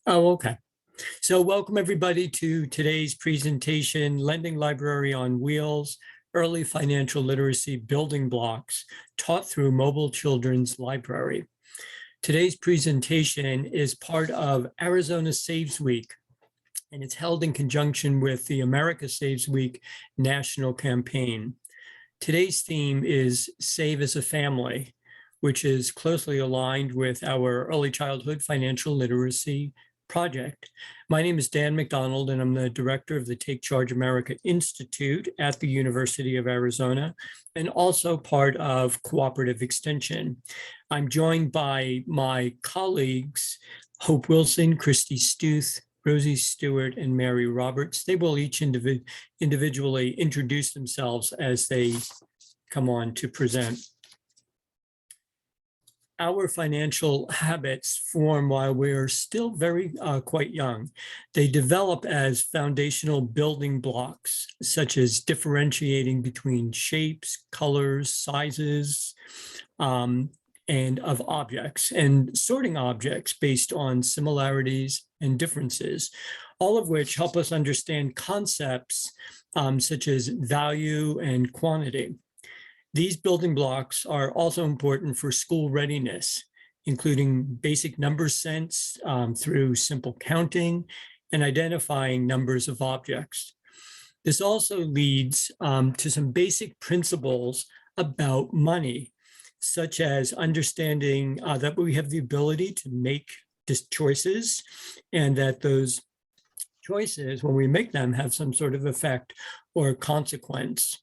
Oh, okay. So welcome everybody to today's presentation, Lending Library on Wheels, Early Financial Literacy Building Blocks, taught through Mobile Children's Library. Today's presentation is part of Arizona Saves Week, and it's held in conjunction with the America Saves Week national campaign. Today's theme is Save as a Family, which is closely aligned with our early childhood financial literacy project. My name is Dan McDonald, and I'm the director of the Take Charge America Institute at the University of Arizona, and also part of Cooperative Extension. I'm joined by my colleagues, Hope Wilson, Christy Stuth, Rosie Stewart, and Mary Roberts. They will each individually introduce themselves as they come on to present. Our financial habits form while we're still quite young. They develop as foundational building blocks, such as differentiating between shapes, colors, sizes, and of objects, and sorting objects based on similarities and differences, all of which help us understand concepts such as value and quantity. These building blocks are also important for school readiness, including basic number sense through simple counting and identifying numbers of objects. This also leads to some basic principles about money, such as understanding that we have the ability to make choices, and that those choices, when we make them, have some sort of effect or consequence.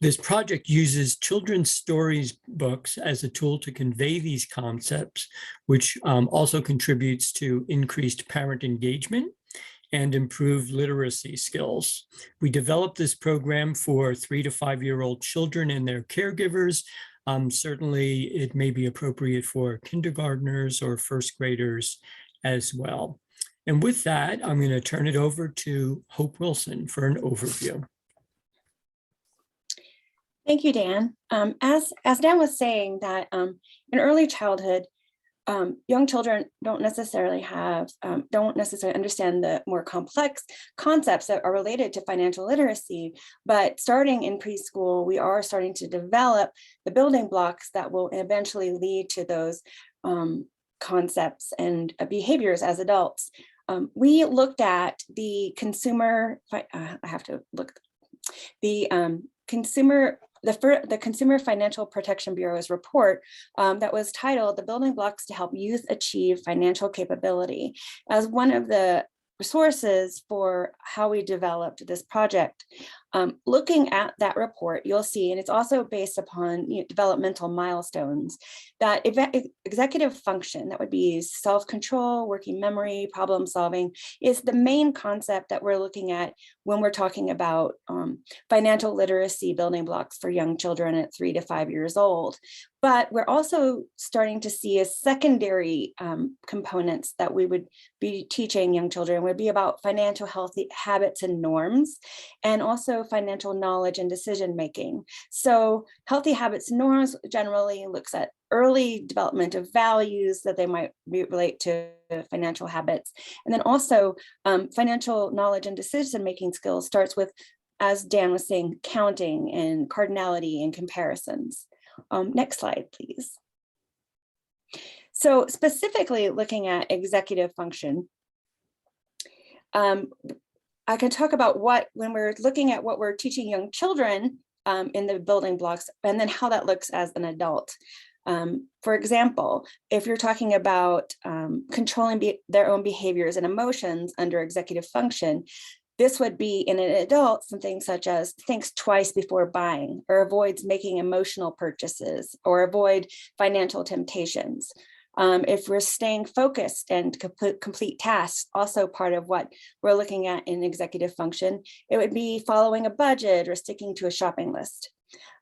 This project uses children's stories books as a tool to convey these concepts, which also contributes to increased parent engagement and improved literacy skills. We developed this program for 3 to 5-year-old children and their caregivers. Certainly, it may be appropriate for kindergartners or first graders as well. And with that, I'm going to turn it over to Hope Wilson for an overview. Thank you, Dan. As Dan was saying, that in early childhood, young children don't necessarily understand the more complex concepts that are related to financial literacy. But starting in preschool, we are starting to develop the building blocks that will eventually lead to those concepts and behaviors as adults. We looked at the consumer. The Consumer Financial Protection Bureau's report that was titled "The Building Blocks to Help Youth Achieve Financial Capability" as one of the resources for how we developed this project. Looking at that report, you'll see, and it's also based upon developmental milestones, that executive function, that would be self-control, working memory, problem solving, is the main concept that we're looking at when we're talking about financial literacy building blocks for young children at 3 to 5 years old. But we're also starting to see as secondary components that we would be teaching young children would be about financial healthy habits and norms, and also financial knowledge and decision making. So healthy habits and norms generally looks at early development of values that they might relate to financial habits. And then also financial knowledge and decision making skills starts with, as Dan was saying, counting and cardinality and comparisons. Next slide, please. So specifically looking at executive function, I can talk about when we're looking at what we're teaching young children in the building blocks, and then how that looks as an adult. For example, if you're talking about controlling their own behaviors and emotions under executive function, this would be in an adult something such as thinks twice before buying, or avoids making emotional purchases, or avoid financial temptations. If we're staying focused and complete tasks, also part of what we're looking at in executive function, it would be following a budget or sticking to a shopping list.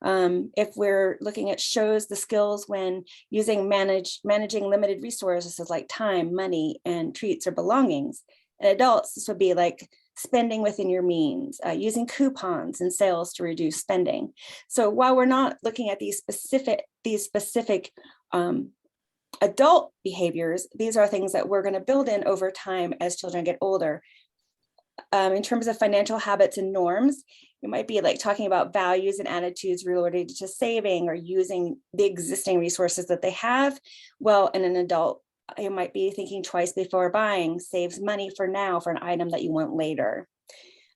If we're looking at shows the skills when managing limited resources like time, money, and treats or belongings. In adults, this would be like spending within your means, using coupons and sales to reduce spending. So while we're not looking at these specific adult behaviors, these are things that we're going to build in over time as children get older. In terms of financial habits and norms, it might be like talking about values and attitudes related to saving or using the existing resources that they have. Well, in an adult, you might be thinking twice before buying, saves money for now for an item that you want later.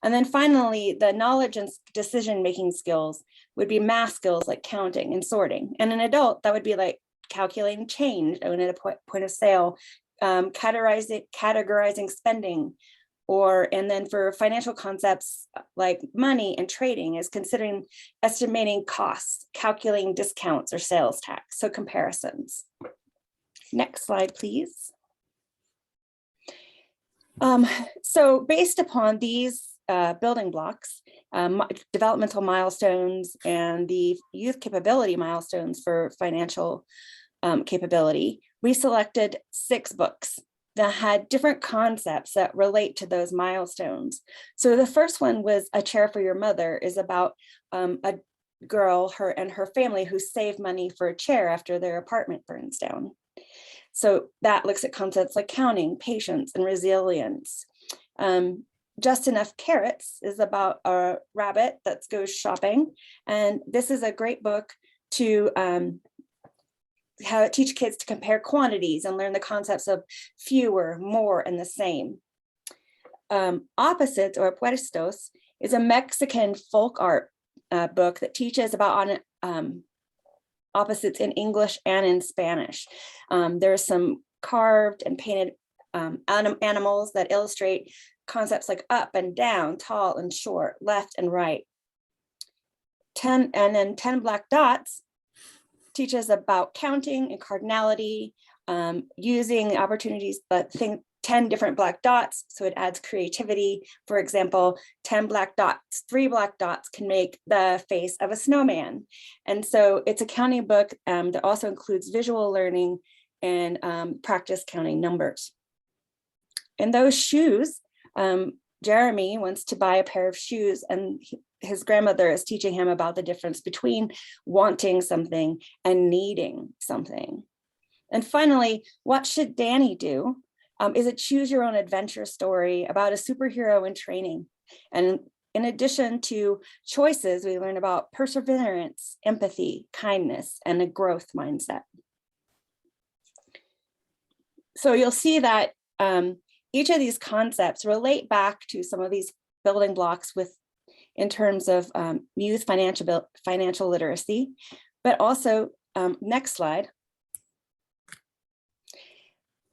And then finally, the knowledge and decision-making skills would be math skills like counting and sorting. And an adult, that would be like calculating change at a point of sale, categorizing spending, and then for financial concepts like money and trading is considering estimating costs, calculating discounts or sales tax, so comparisons. Next slide, please. So based upon these building blocks, developmental milestones and the youth capability milestones for financial capability, we selected 6 books that had different concepts that relate to those milestones. So the first one was A Chair for Your Mother, is about a girl, and her family who saved money for a chair after their apartment burns down. So that looks at concepts like counting, patience, and resilience. Just Enough Carrots is about a rabbit that goes shopping. And this is a great book to teach kids to compare quantities and learn the concepts of fewer, more, and the same. Opposites, or Opuestos, is a Mexican folk art book that teaches about opposites in English and in Spanish. There's some carved and painted animals that illustrate concepts like up and down, tall and short, left and right. 10 Black Dots teaches about counting and cardinality, using opportunities, but think 10 different black dots, so it adds creativity. For example, 10 black dots, 3 black dots can make the face of a snowman. And so it's a counting book that also includes visual learning and practice counting numbers. And those shoes, Jeremy wants to buy a pair of shoes, and his grandmother is teaching him about the difference between wanting something and needing something. And finally, What Should Danny Do? Is a choose your own adventure story about a superhero in training. And in addition to choices, we learn about perseverance, empathy, kindness, and a growth mindset. So you'll see that each of these concepts relate back to some of these building blocks in terms of youth financial literacy, but also, next slide.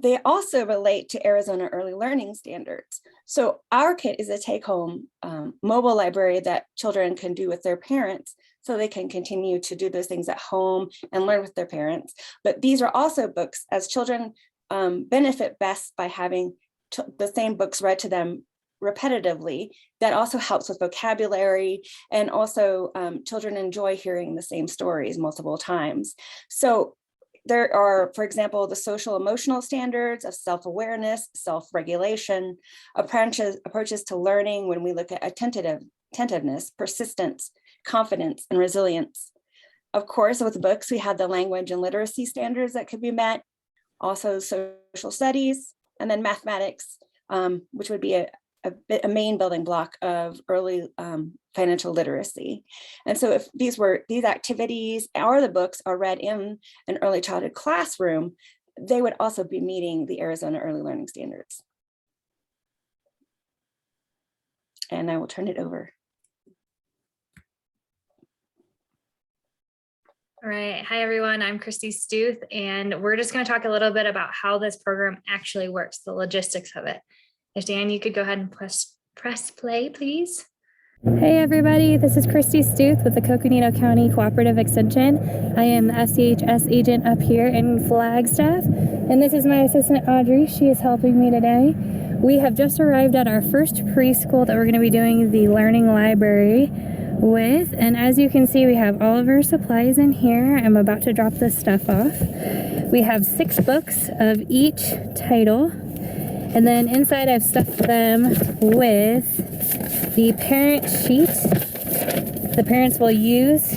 They also relate to Arizona Early Learning Standards. So our kit is a take-home mobile library that children can do with their parents, so they can continue to do those things at home and learn with their parents. But these are also books, as children benefit best by having the same books read to them repetitively. That also helps with vocabulary, and also children enjoy hearing the same stories multiple times. So there are, for example, the social emotional standards of self-awareness, self-regulation, approaches to learning when we look at attentiveness, persistence, confidence, and resilience. Of course, with books, we have the language and literacy standards that could be met, also social studies, and then mathematics, which would be a main building block of early financial literacy. And so if these activities or the books are read in an early childhood classroom, they would also be meeting the Arizona Early Learning Standards. And I will turn it over. All right. Hi, everyone. I'm Christy Stuth, and we're just going to talk a little bit about how this program actually works, the logistics of it. If Dan, you could go ahead and press play, please. Hey everybody, this is Christy Stuth with the Coconino County Cooperative Extension. I am the SCHS agent up here in Flagstaff, and this is my assistant Audrey. She is helping me today. We have just arrived at our first preschool that we're going to be doing the learning library with, and as you can see, we have all of our supplies in here. I'm about to drop this stuff off. We have 6 books of each title, and then inside I've stuffed them with the parent sheet the parents will use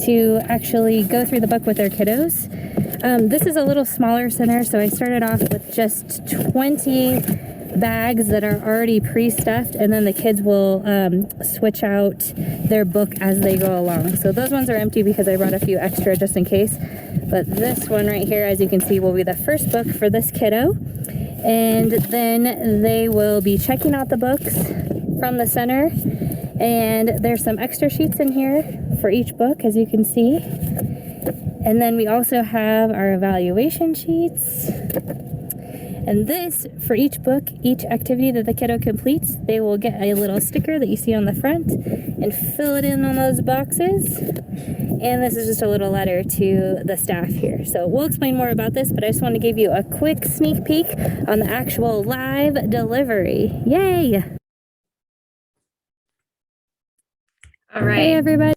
to actually go through the book with their kiddos. This is a little smaller center, so I started off with just 20 bags that are already pre-stuffed, and then the kids will switch out their book as they go along. So those ones are empty because I brought a few extra just in case. But this one right here, as you can see, will be the first book for this kiddo. And then they will be checking out the books from the center. And there's some extra sheets in here for each book, as you can see. And then we also have our evaluation sheets. And this, for each book, each activity that the kiddo completes, they will get a little sticker that you see on the front and fill it in on those boxes. And this is just a little letter to the staff here. So we'll explain more about this, but I just want to give you a quick sneak peek on the actual live delivery. Yay! All right. Hey, everybody.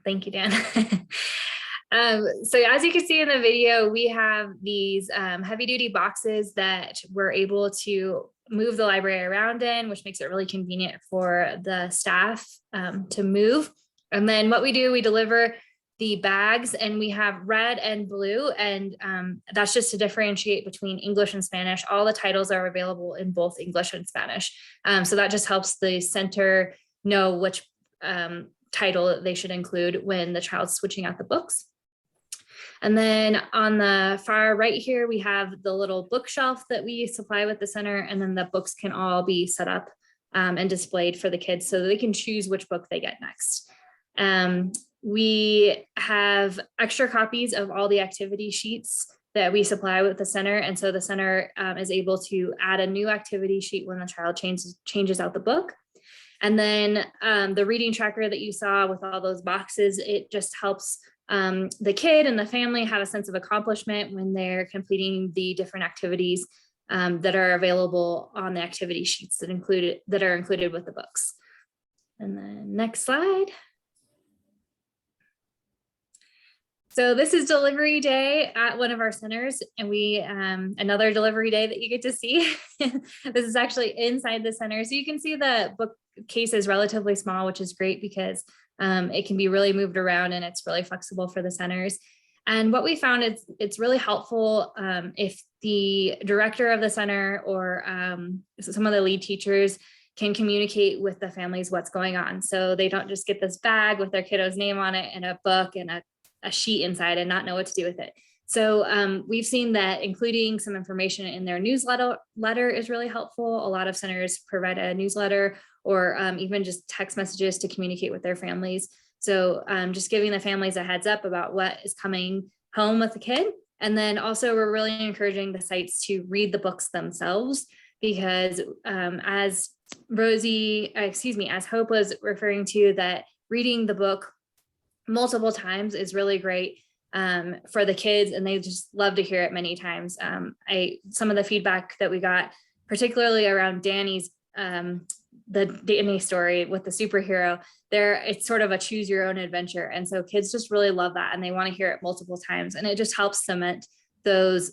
Thank you, Dan. So as you can see in the video, we have these heavy duty boxes that we're able to move the library around in, which makes it really convenient for the staff to move. And then what we do, we deliver the bags, and we have red and blue, and that's just to differentiate between English and Spanish. All the titles are available in both English and Spanish. So that just helps the center know which title they should include when the child's switching out the books. And then on the far right here, we have the little bookshelf that we supply with the center, and then the books can all be set up and displayed for the kids so that they can choose which book they get next. We have extra copies of all the activity sheets that we supply with the center. And so the center is able to add a new activity sheet when the child changes out the book. And then the reading tracker that you saw with all those boxes, it just helps the kid and the family have a sense of accomplishment when they're completing the different activities that are available on the activity sheets that are included with the books. And then next slide. So this is delivery day at one of our centers, and we another delivery day that you get to see. This is actually inside the center. So you can see the bookcase is relatively small, which is great because it can be really moved around and it's really flexible for the centers. And what we found is it's really helpful if the director of the center or some of the lead teachers can communicate with the families what's going on. So they don't just get this bag with their kiddo's name on it and a book and a sheet inside and not know what to do with it. So we've seen that including some information in their newsletter is really helpful. A lot of centers provide a newsletter or even just text messages to communicate with their families. So just giving the families a heads up about what is coming home with the kid. And then also we're really encouraging the sites to read the books themselves, because as Hope was referring to, that reading the book multiple times is really great for the kids, and they just love to hear it many times. Some of the feedback that we got, particularly around Danny's, the Danny story with the superhero, it's sort of a choose your own adventure. And so kids just really love that, and they want to hear it multiple times, and it just helps cement those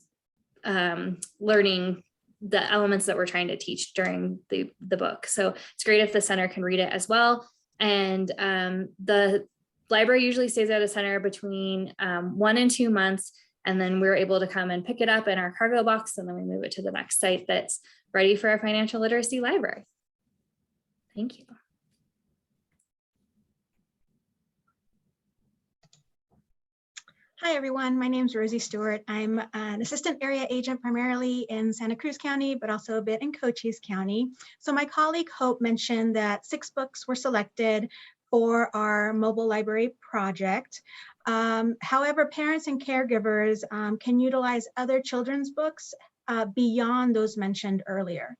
learning the elements that we're trying to teach during the book. So it's great if the center can read it as well. And the library usually stays at a center between 1 and 2 months, and then we're able to come and pick it up in our cargo box, and then we move it to the next site that's ready for a financial literacy library. Thank you. Hi, everyone. My name is Rosie Stewart. I'm an assistant area agent primarily in Santa Cruz County, but also a bit in Cochise County. So my colleague Hope mentioned that 6 books were selected for our mobile library project. However, parents and caregivers can utilize other children's books beyond those mentioned earlier.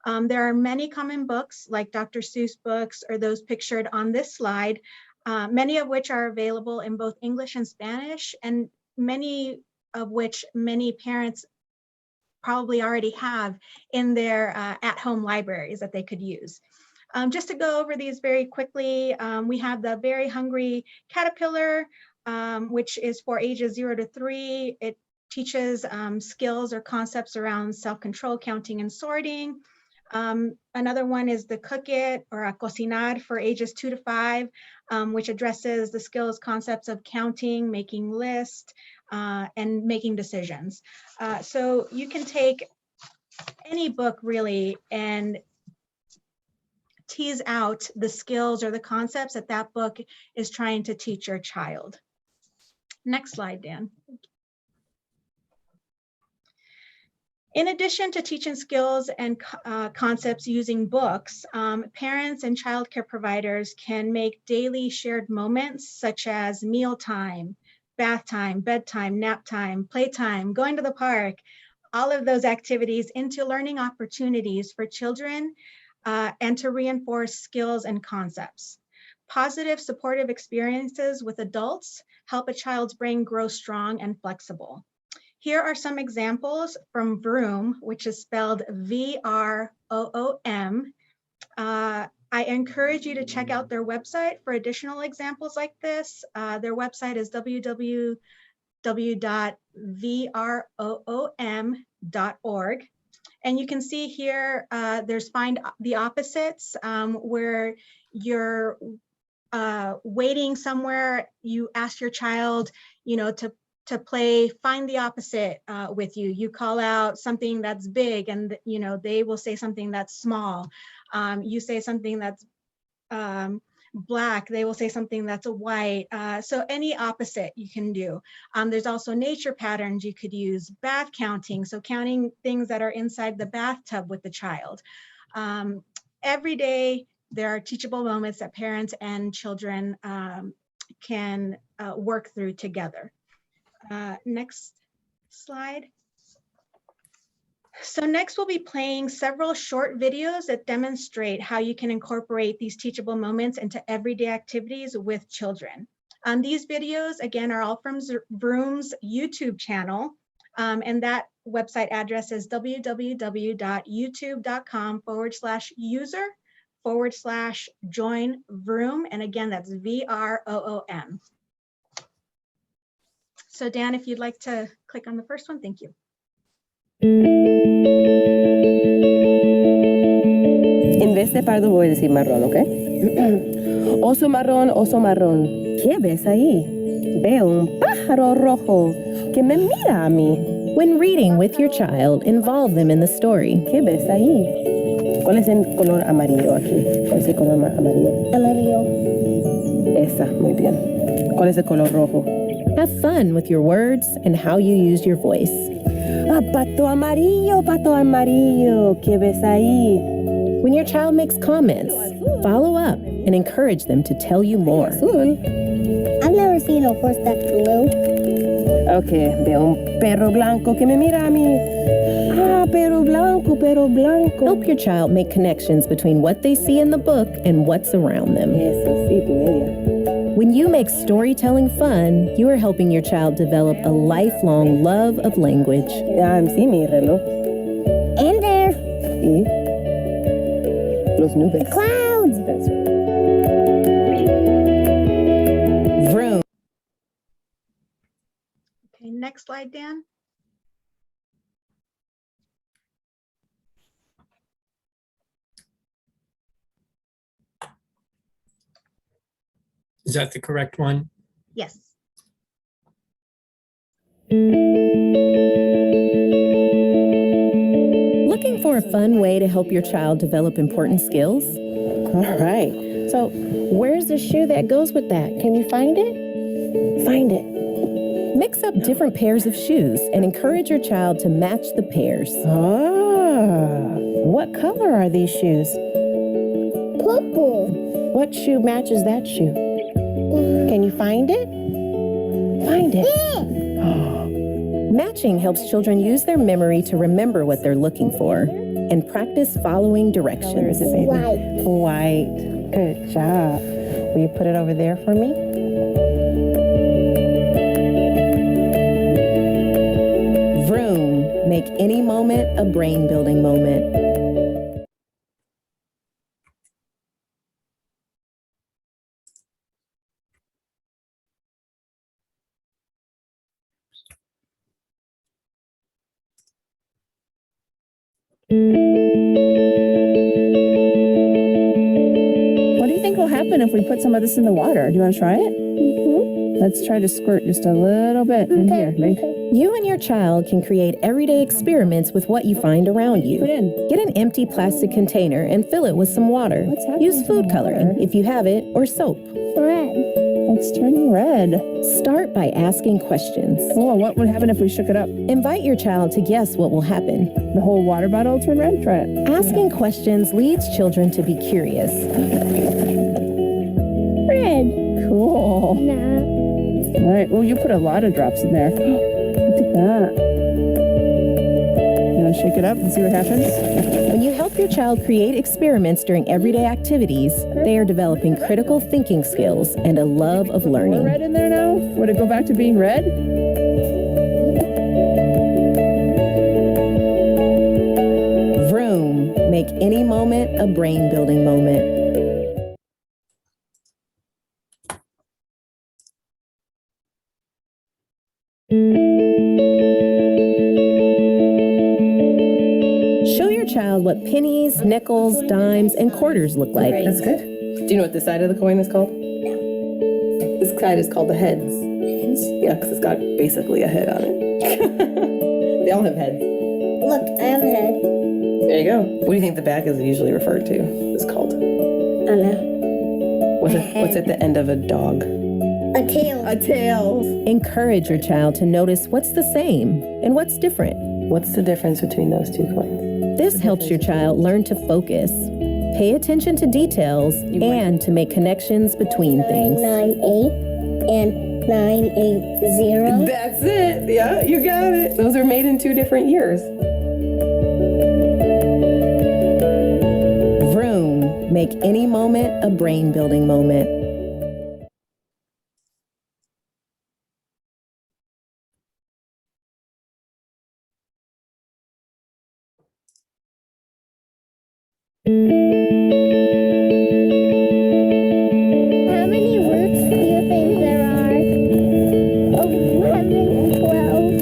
There are many common books like Dr. Seuss books or those pictured on this slide, many of which are available in both English and Spanish, and many of which many parents probably already have in their at-home libraries that they could use. Just to go over these very quickly, we have the Very Hungry Caterpillar, which is for ages 0 to 3. It teaches skills or concepts around self-control, counting, and sorting. Another one is the Cook It or a Cocinar for ages 2 to 5, which addresses the skills concepts of counting, making lists, and making decisions. So you can take any book really and tease out the skills or the concepts that that book is trying to teach your child. Next slide, Dan. In addition to teaching skills and concepts using books, parents and childcare providers can make daily shared moments such as mealtime, bath time, bedtime, nap time, playtime, going to the park, all of those activities into learning opportunities for children and to reinforce skills and concepts. Positive supportive experiences with adults help a child's brain grow strong and flexible. Here are some examples from Vroom, which is spelled V-R-O-O-M. I encourage you to check out their website for additional examples like this. Their website is www.vroom.org. And you can see here, there's Find the Opposites, where you're waiting somewhere, you ask your child, to play Find the Opposite with you. You call out something that's big and they will say something that's small. You say something that's black, they will say something that's a white. So any opposite you can do. There's also nature patterns you could use, bath counting, so counting things that are inside the bathtub with the child. Every day there are teachable moments that parents and children can work through together. Next slide. So next we'll be playing several short videos that demonstrate how you can incorporate these teachable moments into everyday activities with children. These videos, again, are all from Vroom's YouTube channel, and that website address is www.youtube.com/user/join Vroom, and again, that's VROOM. So Dan, if you'd like to click on the first one, thank you. En vez de pardo voy a decir marrón, ¿ok? Oso marrón. ¿Qué ves ahí? Veo un pájaro rojo que me mira a mí. When reading with your child, involve them in the story. ¿Qué ves ahí? ¿Cuál es el color amarillo aquí? ¿Cuál es el color amarillo? Amarillo. Esa, muy bien. ¿Cuál es el color rojo? Have fun with your words and how you use your voice. Ah, pato amarillo. ¿Qué ves ahí? When your child makes comments, follow up and encourage them to tell you more. Azul. I've never seen a horse that's blue. Ok, veo un perro blanco que me mira a mí. Ah, perro blanco. Help your child make connections between what they see in the book and what's around them. Eso, sí, tu media. When you make storytelling fun, you are helping your child develop a lifelong love of language. Sí, mi reloj. And there. Y los nubes. Clouds. That's right. Vroom. Okay, next slide, Dan. Is that the correct one? Yes. Looking for a fun way to help your child develop important skills? All right. So where's the shoe that goes with that? Can you find it? Find it. Mix up different pairs of shoes and encourage your child to match the pairs. Ah, what color are these shoes? Purple. What shoe matches that shoe? Can you find it? Find it. Matching helps children use their memory to remember what they're looking for and practice following Where directions. is it, baby? White. White. Good job. Will you put it over there for me? Vroom. Make any moment a brain-building moment. happen if we put some of this in the water? Do you want to try it? Let's try to squirt just a little bit in here. You and your child can create everyday experiments with what you find around you. Put in. Get an empty plastic container and fill it with some water. What's happening Use to the food coloring water? if you have it, or soap. Red. It's turning red. Start by asking questions. Oh, what would happen if we shook it up? Invite your child to guess what will happen. The whole water bottle will turn red? Try it. Asking questions leads children to be curious. Red. Cool. Nah. All right. Well, you put a lot of drops in there. Look at that. You want to shake it up and see what happens? When you help your child create experiments during everyday activities, they are developing critical thinking skills and a love of More learning. red in there now? Would it go back to being red? Vroom. Make any moment a brain-building moment. Show your child what pennies, nickels, dimes, and quarters look like. That's good. Do you know what this side of the coin is called? This side is called the heads. Yeah, because it's got basically a head on it. They all have heads. Look, I have a head. There you go. What do you think the back is usually referred to? It's called. I don't know. What's at the end of a dog? A tail. A tail. Encourage your child to notice what's the same and what's different. What's the difference between those two coins? This helps your child learn to focus, pay attention to details, and to make connections between things. 998 and 980. That's it. Yeah, you got it. Those are made in 2 different years. Vroom. Make any moment a brain-building moment. How many roots do you think there are? 11, 12,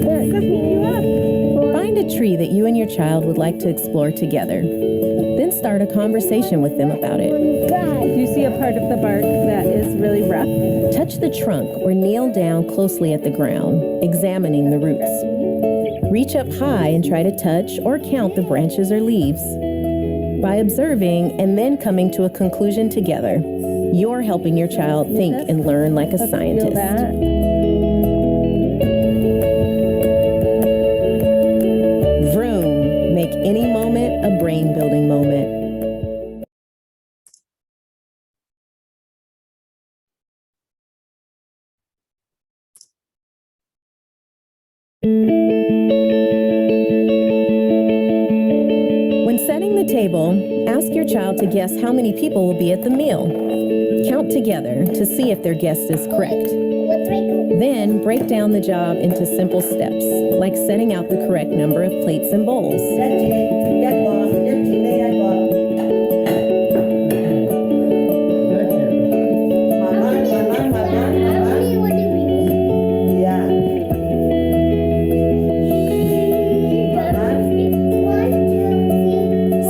13. Find a tree that you and your child would like to explore together. Then start a conversation with them about it. Do you see a part of the bark that is really rough? Touch the trunk or kneel down closely at the ground, examining the roots. Reach up high and try to touch or count the branches or leaves. By observing and then coming to a conclusion together, you're helping your child think and learn like a Feel scientist. that? Vroom. Make any moment a brain-building moment. When setting the table, ask your child to guess how many people will be at the meal. Count together to see if their guess is correct. Then break down the job into simple steps, like setting out the correct number of plates and bowls.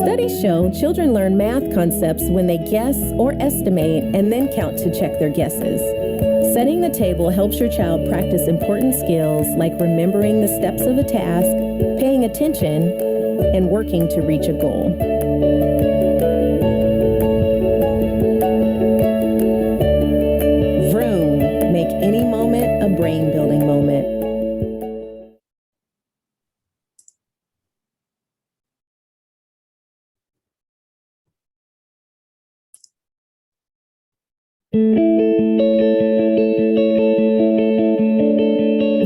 Studies show children learn math concepts when they guess or estimate and then count to check their guesses. Setting the table helps your child practice important skills like remembering the steps of a task, paying attention, and working to reach a goal. Vroom. Make any moment a brain-building moment.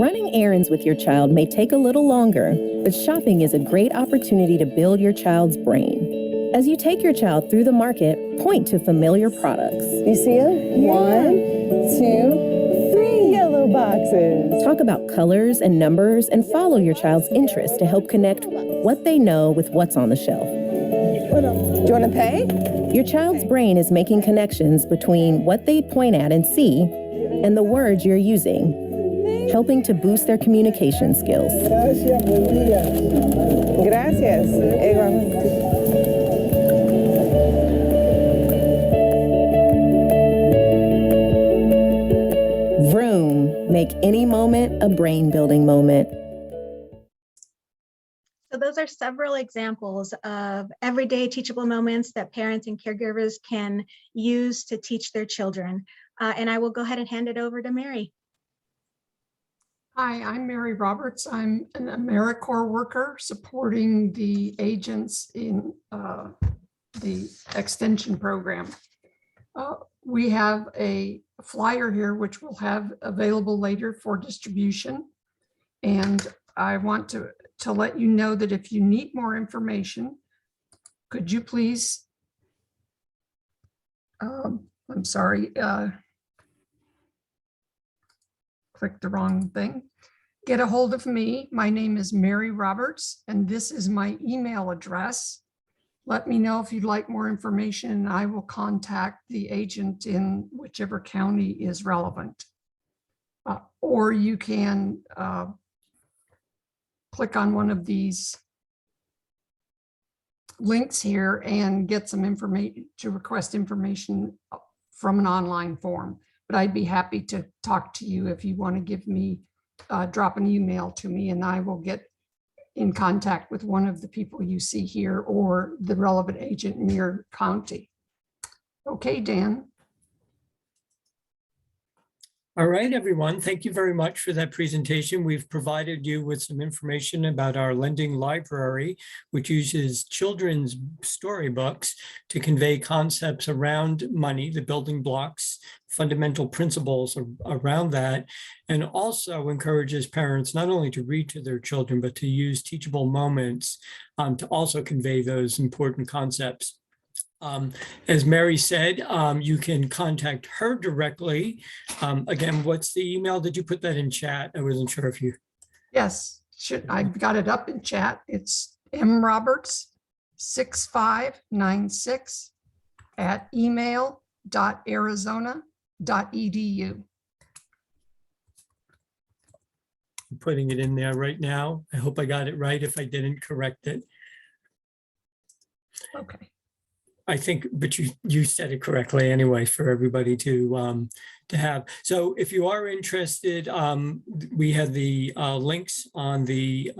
Running errands with your child may take a little longer, but shopping is a great opportunity to build your child's brain. As you take your child through the market, point to familiar products. You see them? 1, 2, 3 yellow boxes. Talk about colors and numbers and follow your child's interest to help connect what they know with what's on the shelf. Do you want to pay? Your child's brain is making connections between what they point at and see and the words you're using, helping to boost their communication skills. Gracias. any moment a brain building moment. So those are several examples of everyday teachable moments that parents and caregivers can use to teach their children. And I will go ahead and hand it over to Mary. Hi, I'm Mary Roberts. I'm an AmeriCorps worker supporting the agents in the extension program. We have a flyer here which we'll have available later for distribution. And I want to let you know that if you need more information, could you please, I'm sorry, clicked the wrong thing. Get a hold of me. My name is Mary Roberts, and this is my email address. Let me know if you'd like more information, and I will contact the agent in whichever county is relevant. Or you can click on one of these links here and get some information to request information from an online form. But I'd be happy to talk to you if you want to give me, drop an email to me, and I will get in contact with one of the people you see here or the relevant agent in your county. Okay, Dan. All right, everyone. Thank you very much for that presentation. We've provided you with some information about our lending library, which uses children's storybooks to convey concepts around money, the building blocks, fundamental principles around that, and also encourages parents not only to read to their children, but to use teachable moments to also convey those important concepts. As Mary said, you can contact her directly. Again, what's the email? Did you put that in chat? I wasn't sure if you. Yes, I've got it up in chat. It's mroberts6596 at email.arizona.edu. I'm putting it in there right now. I hope I got it right. If I didn't, correct it. Okay. I think, but you said it correctly anyway for everybody to have. So if you are interested, we have the links on the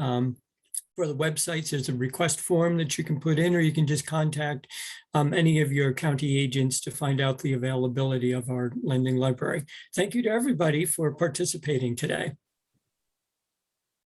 for the websites. There's a request form that you can put in, or you can just contact any of your county agents to find out the availability of our lending library. Thank you to everybody for participating today.